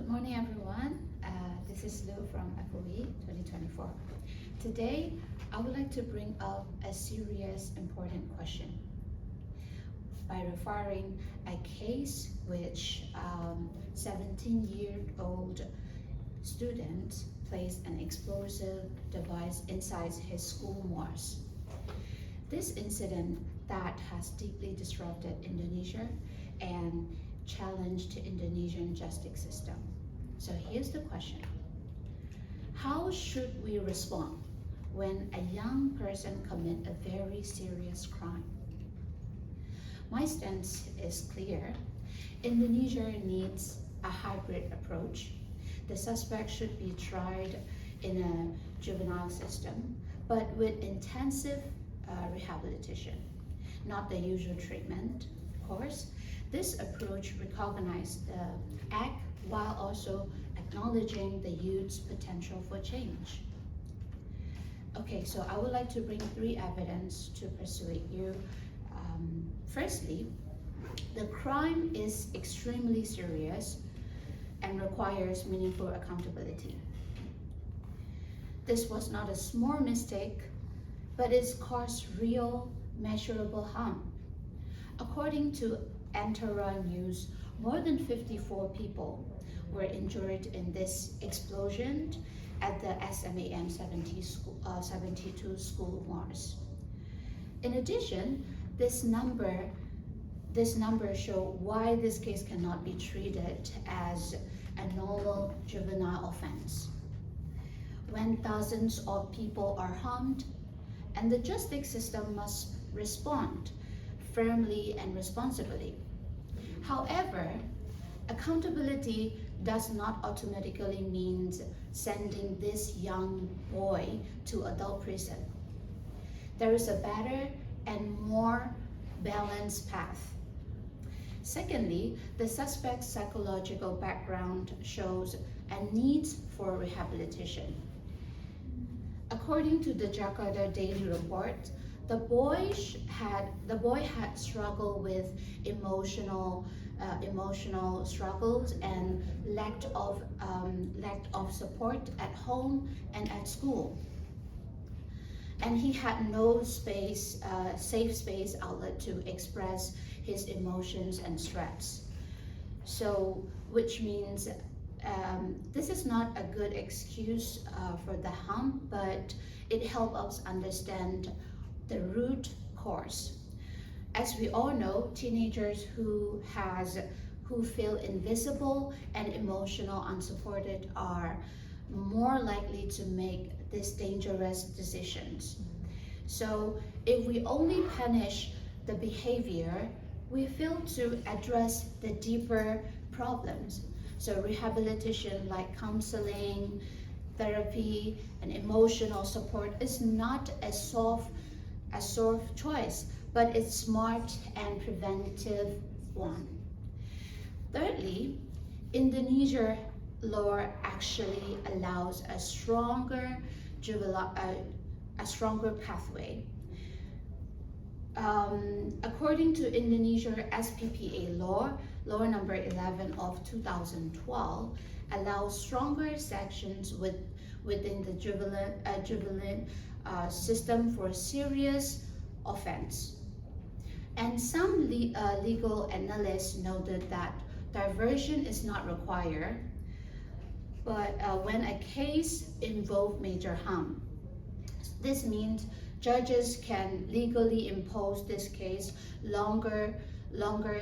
morning, everyone. This is Lou from FOE 2024. Today, I would like to bring up a serious, important question by referring a case which 17-year-old student placed an explosive device inside his school walls. This incident that has deeply disrupted Indonesia and challenged the Indonesian justice system. So here's the question. How should we respond when a young person commits a very serious crime? My stance is clear. Indonesia needs a hybrid approach. The suspect should be tried in a juvenile system, but with intensive rehabilitation, not the usual treatment course. This approach recognizes the act while also acknowledging the youth's potential for change. Okay, so I would like to bring 3 evidence to persuade you. Firstly, the crime is extremely serious and requires meaningful accountability. This was not a small mistake, but it's caused real, measurable harm. According to Antara News, more than 54 people were injured in this explosion at the SMAM 72 school malls. In addition, this number show why this case cannot be treated as a normal juvenile offense. When thousands of people are harmed, and the justice system must respond firmly and responsibly. However, accountability does not automatically mean sending this young boy to adult prison. There is a better and more balanced path. Secondly, the suspect's psychological background shows a need for rehabilitation. According to the Jakarta Daily Report, the boy had struggled with emotional struggles and lack of support at home and at school. And he had no safe space outlet to express his emotions and stress. So, which means this is not a good excuse for the harm, but it helps us understand the root cause. As we all know, teenagers who feel invisible and emotional unsupported are more likely to make these dangerous decisions. So if we only punish the behavior, we fail to address the deeper problems. So rehabilitation like counseling, therapy, and emotional support is not a soft choice, but it's smart and preventive one. Thirdly, Indonesia law actually allows a stronger pathway. According to Indonesia SPPA law number 11 of 2012, allows stronger sections within the juvenile system for serious offense. And some legal analysts noted that diversion is not required, but when a case involves major harm. This means judges can legally impose this case longer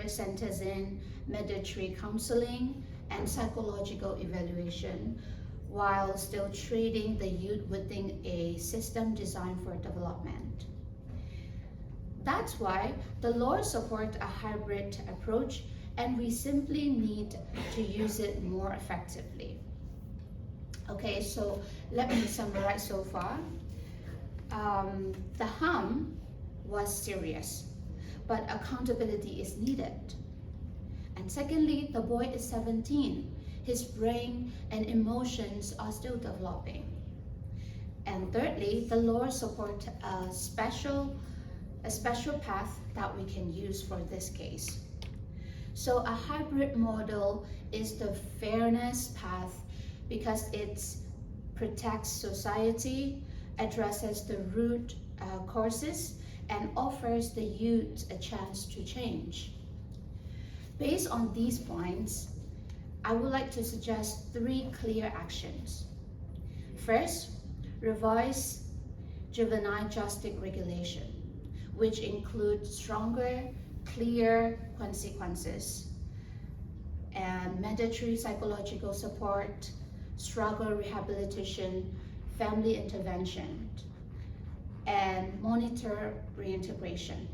sentencing, mandatory counseling, and psychological evaluation, while still treating the youth within a system designed for development. That's why the law supports a hybrid approach, and we simply need to use it more effectively. Okay, so let me summarize so far. The harm was serious, but accountability is needed. And secondly, the boy is 17. His brain and emotions are still developing. And thirdly, the law supports a special path that we can use for this case. So a hybrid model is the fairness path because it protects society, addresses the root causes, and offers the youth a chance to change. Based on these points, I would like to suggest 3 clear actions. First, revise juvenile justice regulation, which includes stronger, clear consequences, and mandatory psychological support, struggle rehabilitation, family intervention, and monitor reintegration.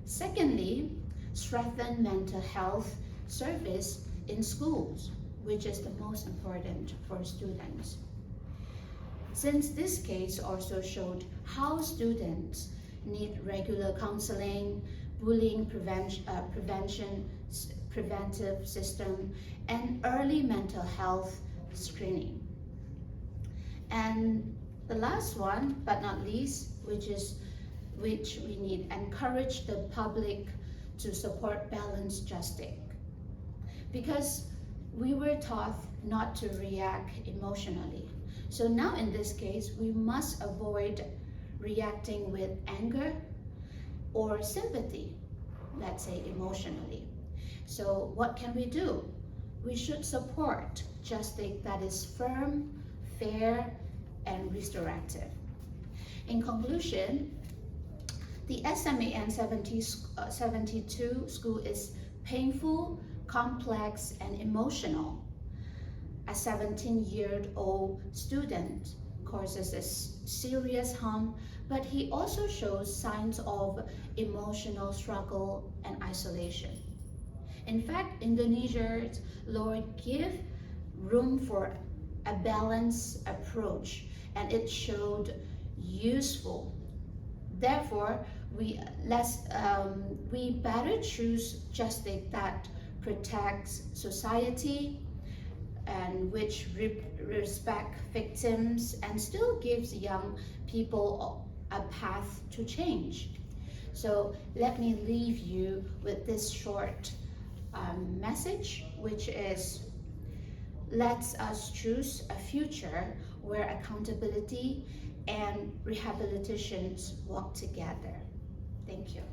Secondly, strengthen mental health service in schools, which is the most important for students. Since this case also showed how students need regular counseling, bullying preventive system, and early mental health screening. And the last one, but not least, which we need, encourage the public to support balanced justice. Because we were taught not to react emotionally. So now in this case, we must avoid reacting with anger or sympathy, let's say emotionally. So what can we do? We should support justice that is firm, fair, and restorative. In conclusion, the SMAN 72 school is painful, complex, and emotional. A 17-year-old student causes a serious harm, but he also shows signs of emotional struggle and isolation. In fact, Indonesia's law gives room for a balanced approach, and it showed useful. Therefore, we better choose justice that protects society and which respect victims and still gives young people a path to change. So let me leave you with this short message, which is, let us choose a future where accountability and rehabilitation walk together. Thank you.